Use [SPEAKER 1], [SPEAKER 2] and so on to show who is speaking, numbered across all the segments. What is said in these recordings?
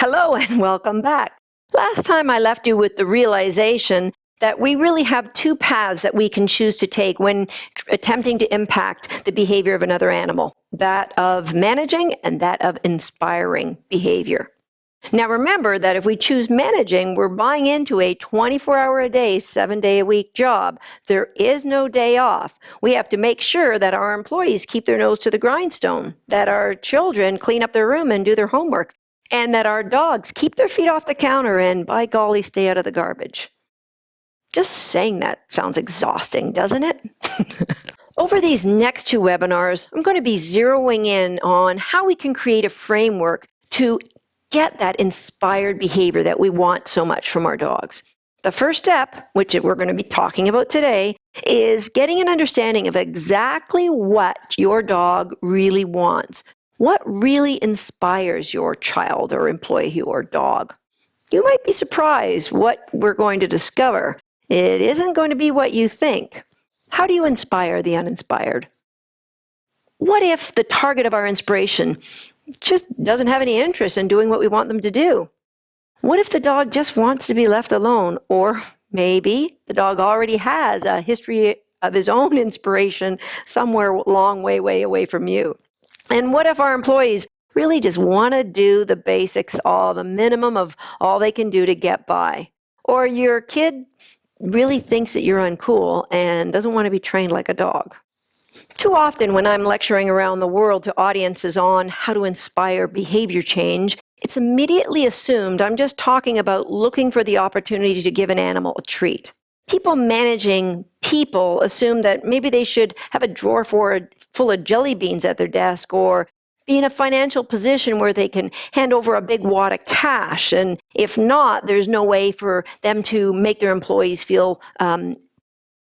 [SPEAKER 1] Hello and welcome back. Last time I left you with the realization that we really have two paths that we can choose to take when attempting to impact the behavior of another animal, that of managing and that of inspiring behavior. Now remember that if we choose managing, we're buying into a 24-hour-a-day, 7-day-a-week job. There is no day off. We have to make sure that our employees keep their nose to the grindstone, that our children clean up their room and do their homework, and that our dogs keep their feet off the counter and, by golly, stay out of the garbage. Just saying that sounds exhausting, doesn't it? Over these next two webinars, I'm going to be zeroing in on how we can create a framework to get that inspired behavior that we want so much from our dogs. The first step, which we're going to be talking about today, is getting an understanding of exactly what your dog really wants. What really inspires your child or employee or dog? You might be surprised what we're going to discover. It isn't going to be what you think. How do you inspire the uninspired? What if the target of our inspiration just doesn't have any interest in doing what we want them to do? What if the dog just wants to be left alone? Or maybe the dog already has a history of his own inspiration somewhere long way away from you. And what if our employees really just want to do the basics, the minimum of all they can do to get by? Or your kid really thinks that you're uncool and doesn't want to be trained like a dog? Too often when I'm lecturing around the world to audiences on how to inspire behavior change, it's immediately assumed I'm just talking about looking for the opportunity to give an animal a treat. People managing people assume that maybe they should have a drawer full of jelly beans at their desk, or be in a financial position where they can hand over a big wad of cash. And if not, there's no way for them to make their employees feel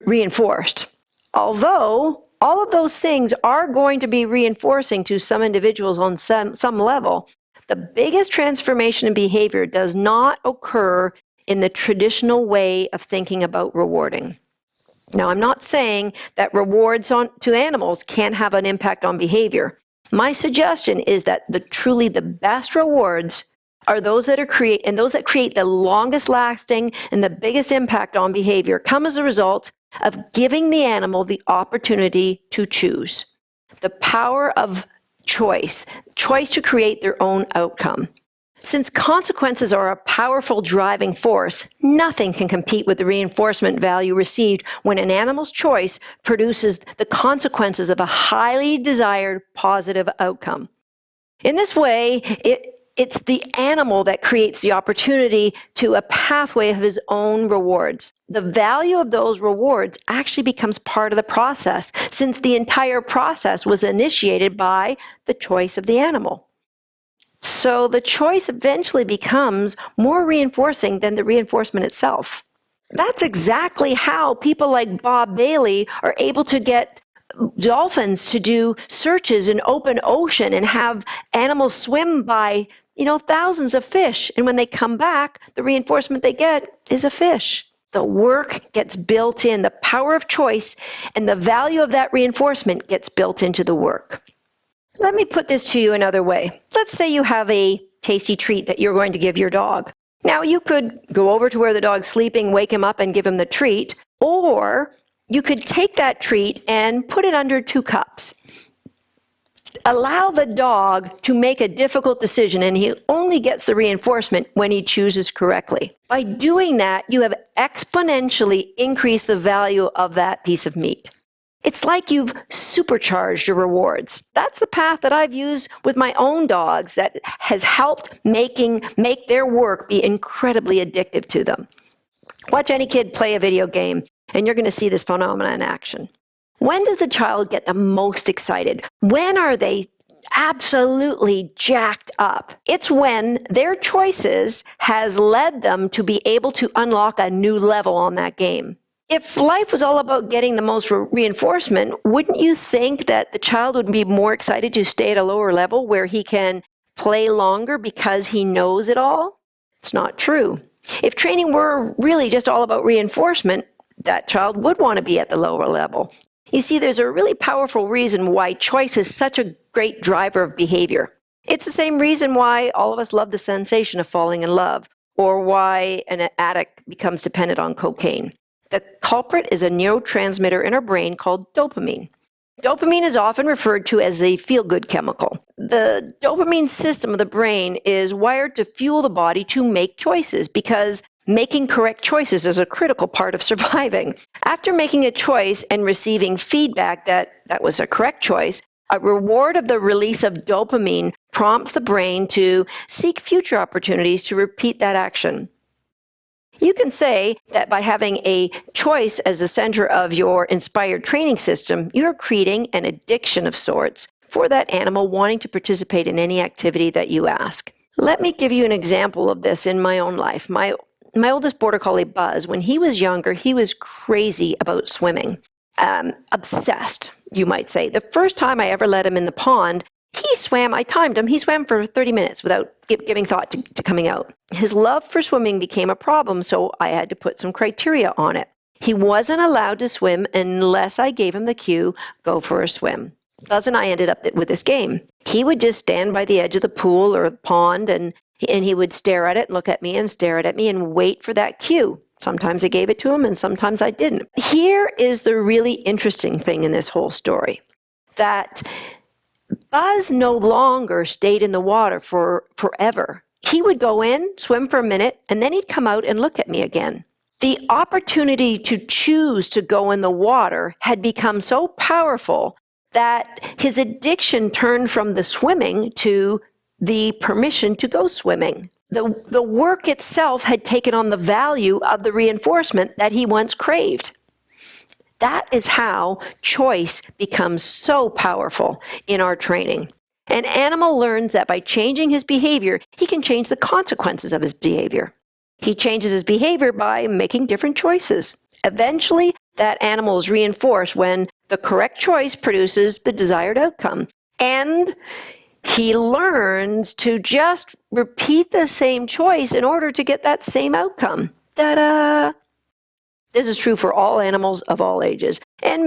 [SPEAKER 1] reinforced. Although all of those things are going to be reinforcing to some individuals on some level, the biggest transformation in behavior does not occur in the traditional way of thinking about rewarding. Now, I'm not saying that rewards to animals can't have an impact on behavior. My suggestion is that truly the best rewards are those that create the longest lasting and the biggest impact on behavior come as a result of giving the animal the opportunity to choose. The power of choice to create their own outcome. Since consequences are a powerful driving force, nothing can compete with the reinforcement value received when an animal's choice produces the consequences of a highly desired positive outcome. In this way, it's the animal that creates the opportunity to a pathway of his own rewards. The value of those rewards actually becomes part of the process, since the entire process was initiated by the choice of the animal. So the choice eventually becomes more reinforcing than the reinforcement itself. That's exactly how people like Bob Bailey are able to get dolphins to do searches in open ocean and have animals swim by, thousands of fish. And when they come back, the reinforcement they get is a fish. The work gets built in, the power of choice and the value of that reinforcement gets built into the work. Let me put this to you another way. Let's say you have a tasty treat that you're going to give your dog. Now, you could go over to where the dog's sleeping, wake him up and give him the treat, or you could take that treat and put it under 2 cups. Allow the dog to make a difficult decision, and he only gets the reinforcement when he chooses correctly. By doing that, you have exponentially increased the value of that piece of meat. It's like you've supercharged your rewards. That's the path that I've used with my own dogs that has helped make their work be incredibly addictive to them. Watch any kid play a video game, and you're going to see this phenomenon in action. When does the child get the most excited? When are they absolutely jacked up? It's when their choices has led them to be able to unlock a new level on that game. If life was all about getting the most reinforcement, wouldn't you think that the child would be more excited to stay at a lower level where he can play longer because he knows it all? It's not true. If training were really just all about reinforcement, that child would want to be at the lower level. You see, there's a really powerful reason why choice is such a great driver of behavior. It's the same reason why all of us love the sensation of falling in love, or why an addict becomes dependent on cocaine. The culprit is a neurotransmitter in our brain called dopamine. Dopamine is often referred to as the feel-good chemical. The dopamine system of the brain is wired to fuel the body to make choices because making correct choices is a critical part of surviving. After making a choice and receiving feedback that was a correct choice, a reward of the release of dopamine prompts the brain to seek future opportunities to repeat that action. You can say that by having a choice as the center of your inspired training system, you're creating an addiction of sorts for that animal wanting to participate in any activity that you ask. Let me give you an example of this in my own life. My oldest border collie, Buzz, when he was younger, he was crazy about swimming. Obsessed, you might say. The first time I ever let him in the pond, he swam, I timed him, he swam for 30 minutes without giving thought to coming out. His love for swimming became a problem, so I had to put some criteria on it. He wasn't allowed to swim unless I gave him the cue, go for a swim. Buzz and I ended up with this game. He would just stand by the edge of the pool or the pond, and he would stare at it and look at me and stare at me and wait for that cue. Sometimes I gave it to him and sometimes I didn't. Here is the really interesting thing in this whole story, that Buzz no longer stayed in the water forever. He would go in, swim for a minute, and then he'd come out and look at me again. The opportunity to choose to go in the water had become so powerful that his addiction turned from the swimming to the permission to go swimming. The work itself had taken on the value of the reinforcement that he once craved. That is how choice becomes so powerful in our training. An animal learns that by changing his behavior, he can change the consequences of his behavior. He changes his behavior by making different choices. Eventually, that animal is reinforced when the correct choice produces the desired outcome. And he learns to just repeat the same choice in order to get that same outcome. Ta-da! This is true for all animals of all ages, and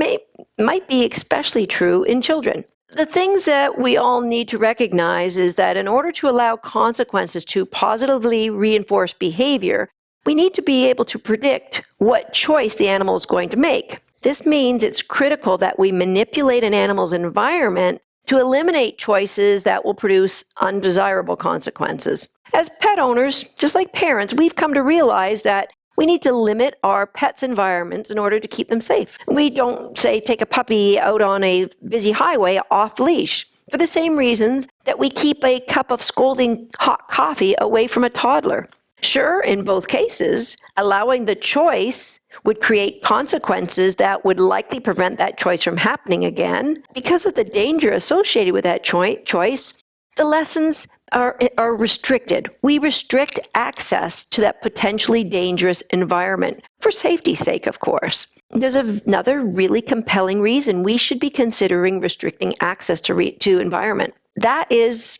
[SPEAKER 1] might be especially true in children. The things that we all need to recognize is that in order to allow consequences to positively reinforce behavior, we need to be able to predict what choice the animal is going to make. This means it's critical that we manipulate an animal's environment to eliminate choices that will produce undesirable consequences. As pet owners, just like parents, we've come to realize that we need to limit our pets' environments in order to keep them safe. We don't, say, take a puppy out on a busy highway off leash for the same reasons that we keep a cup of scalding hot coffee away from a toddler. Sure, in both cases, allowing the choice would create consequences that would likely prevent that choice from happening again. Because of the danger associated with that choice, the lessons are restricted. We restrict access to that potentially dangerous environment for safety's sake, of course. There's another really compelling reason we should be considering restricting access to environment. That is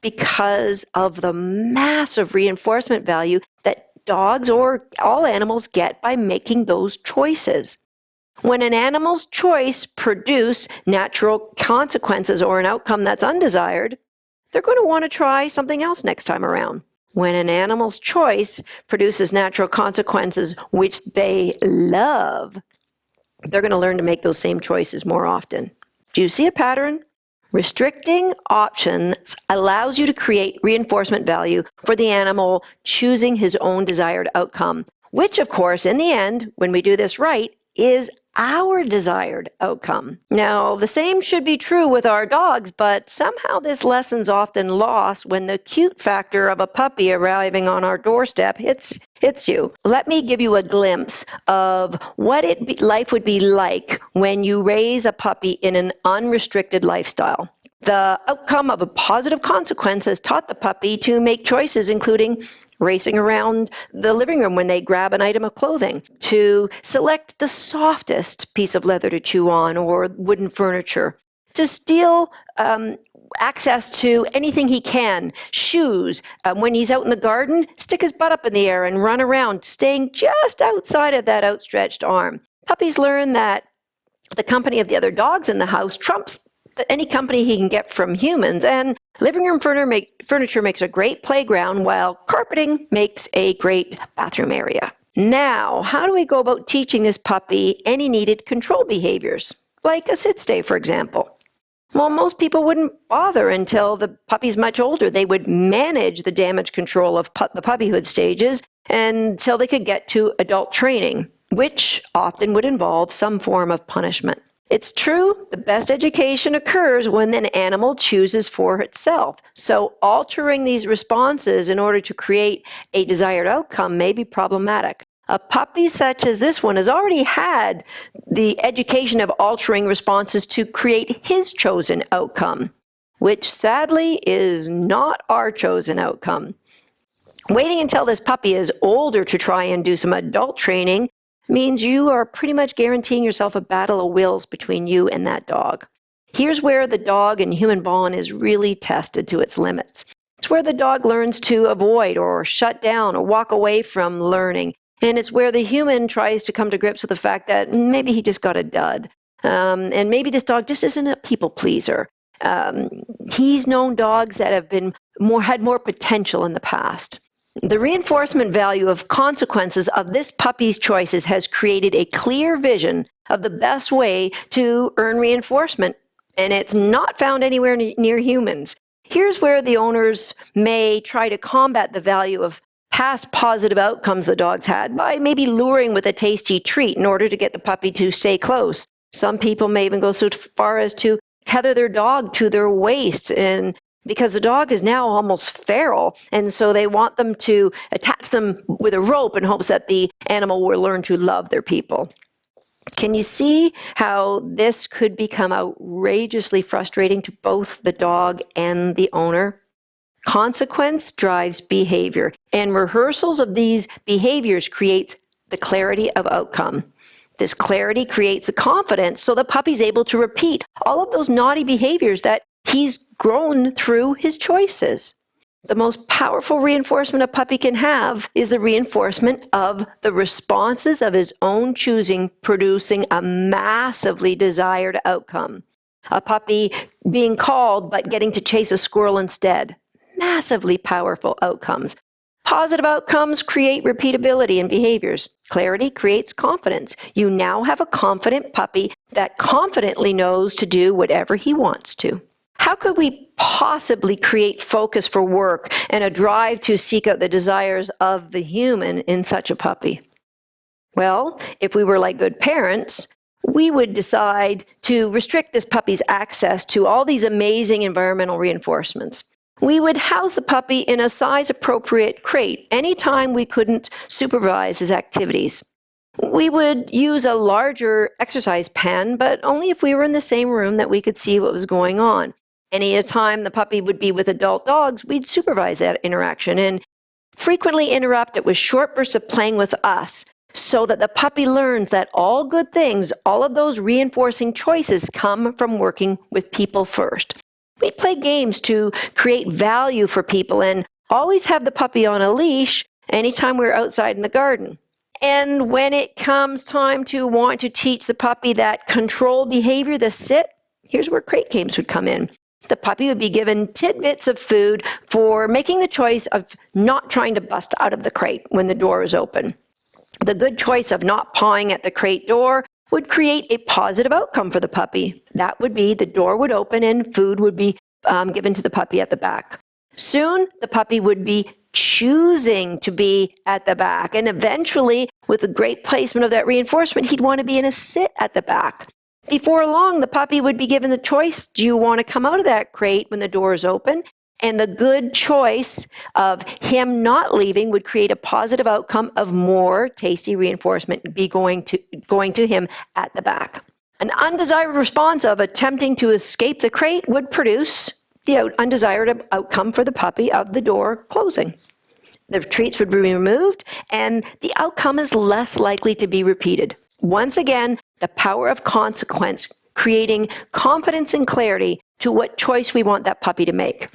[SPEAKER 1] because of the massive reinforcement value that dogs or all animals get by making those choices. When an animal's choice produces natural consequences or an outcome that's undesired, they're going to want to try something else next time around. When an animal's choice produces natural consequences which they love, they're going to learn to make those same choices more often. Do you see a pattern? Restricting options allows you to create reinforcement value for the animal choosing his own desired outcome, which, of course, in the end, when we do this right, is our desired outcome. Now, the same should be true with our dogs, but somehow this lesson's often lost when the cute factor of a puppy arriving on our doorstep hits you. Let me give you a glimpse of what life would be like when you raise a puppy in an unrestricted lifestyle. The outcome of a positive consequence has taught the puppy to make choices, including racing around the living room when they grab an item of clothing, to select the softest piece of leather to chew on or wooden furniture, to steal access to anything he can, shoes. When he's out in the garden, stick his butt up in the air and run around, staying just outside of that outstretched arm. Puppies learn that the company of the other dogs in the house trumps any company he can get from humans, and living room furniture makes a great playground, while carpeting makes a great bathroom area. Now, how do we go about teaching this puppy any needed control behaviors, like a sit stay, for example? Well, most people wouldn't bother until the puppy's much older. They would manage the damage control of the puppyhood stages until they could get to adult training, which often would involve some form of punishment. It's true, the best education occurs when an animal chooses for itself. So altering these responses in order to create a desired outcome may be problematic. A puppy such as this one has already had the education of altering responses to create his chosen outcome, which sadly is not our chosen outcome. Waiting until this puppy is older to try and do some adult training means you are pretty much guaranteeing yourself a battle of wills between you and that dog. Here's where the dog and human bond is really tested to its limits. It's where the dog learns to avoid or shut down or walk away from learning. And it's where the human tries to come to grips with the fact that maybe he just got a dud. And maybe this dog just isn't a people pleaser. He's known dogs that have had more potential in the past. The reinforcement value of consequences of this puppy's choices has created a clear vision of the best way to earn reinforcement, and it's not found anywhere near humans. Here's where the owners may try to combat the value of past positive outcomes the dog's had by maybe luring with a tasty treat in order to get the puppy to stay close. Some people may even go so far as to tether their dog to their waist, and because the dog is now almost feral, and so they want them to attach them with a rope in hopes that the animal will learn to love their people. Can you see how this could become outrageously frustrating to both the dog and the owner? Consequence drives behavior, and rehearsals of these behaviors creates the clarity of outcome. This clarity creates a confidence so the puppy's able to repeat all of those naughty behaviors that he's grown through his choices. The most powerful reinforcement a puppy can have is the reinforcement of the responses of his own choosing, producing a massively desired outcome. A puppy being called but getting to chase a squirrel instead. Massively powerful outcomes. Positive outcomes create repeatability in behaviors. Clarity creates confidence. You now have a confident puppy that confidently knows to do whatever he wants to. How could we possibly create focus for work and a drive to seek out the desires of the human in such a puppy? Well, if we were like good parents, we would decide to restrict this puppy's access to all these amazing environmental reinforcements. We would house the puppy in a size-appropriate crate anytime we couldn't supervise his activities. We would use a larger exercise pen, but only if we were in the same room that we could see what was going on. Any time the puppy would be with adult dogs, we'd supervise that interaction and frequently interrupt it with short bursts of playing with us so that the puppy learns that all good things, all of those reinforcing choices come from working with people first. We'd play games to create value for people and always have the puppy on a leash anytime we were outside in the garden. And when it comes time to want to teach the puppy that control behavior, the sit, here's where crate games would come in. The puppy would be given tidbits of food for making the choice of not trying to bust out of the crate when the door is open. The good choice of not pawing at the crate door would create a positive outcome for the puppy. That would be the door would open and food would be given to the puppy at the back. Soon, the puppy would be choosing to be at the back, and eventually, with a great placement of that reinforcement, he'd want to be in a sit at the back. Before long, the puppy would be given the choice, do you want to come out of that crate when the door is open? And the good choice of him not leaving would create a positive outcome of more tasty reinforcement be going to him at the back. An undesired response of attempting to escape the crate would produce the undesired outcome for the puppy of the door closing. The treats would be removed, and the outcome is less likely to be repeated. Once again, the power of consequence, creating confidence and clarity to what choice we want that puppy to make.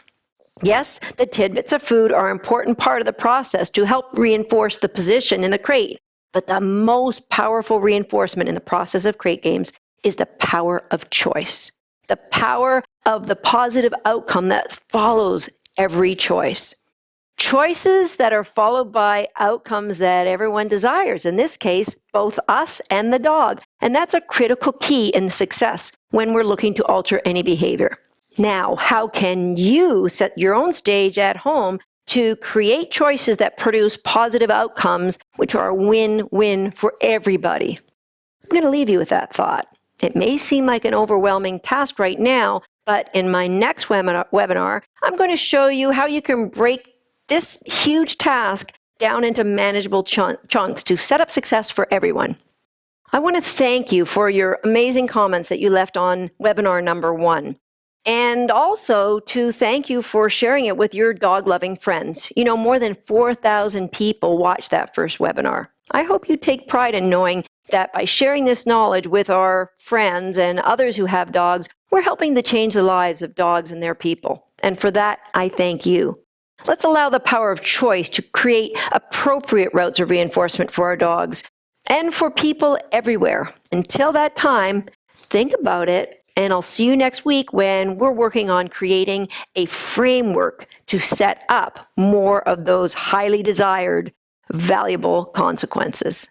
[SPEAKER 1] Yes, the tidbits of food are an important part of the process to help reinforce the position in the crate, but the most powerful reinforcement in the process of crate games is the power of choice. the power of the positive outcome that follows every choice. Choices that are followed by outcomes that everyone desires, in this case, both us and the dog. And that's a critical key in success when we're looking to alter any behavior. Now, how can you set your own stage at home to create choices that produce positive outcomes, which are a win-win for everybody? I'm going to leave you with that thought. It may seem like an overwhelming task right now, but in my next webinar, I'm going to show you how you can break this huge task down into manageable chunks to set up success for everyone. I want to thank you for your amazing comments that you left on webinar number 1. And also to thank you for sharing it with your dog-loving friends. You know, more than 4,000 people watched that first webinar. I hope you take pride in knowing that by sharing this knowledge with our friends and others who have dogs, we're helping to change the lives of dogs and their people. And for that, I thank you. Let's allow the power of choice to create appropriate routes of reinforcement for our dogs and for people everywhere. Until that time, think about it, and I'll see you next week when we're working on creating a framework to set up more of those highly desired, valuable consequences.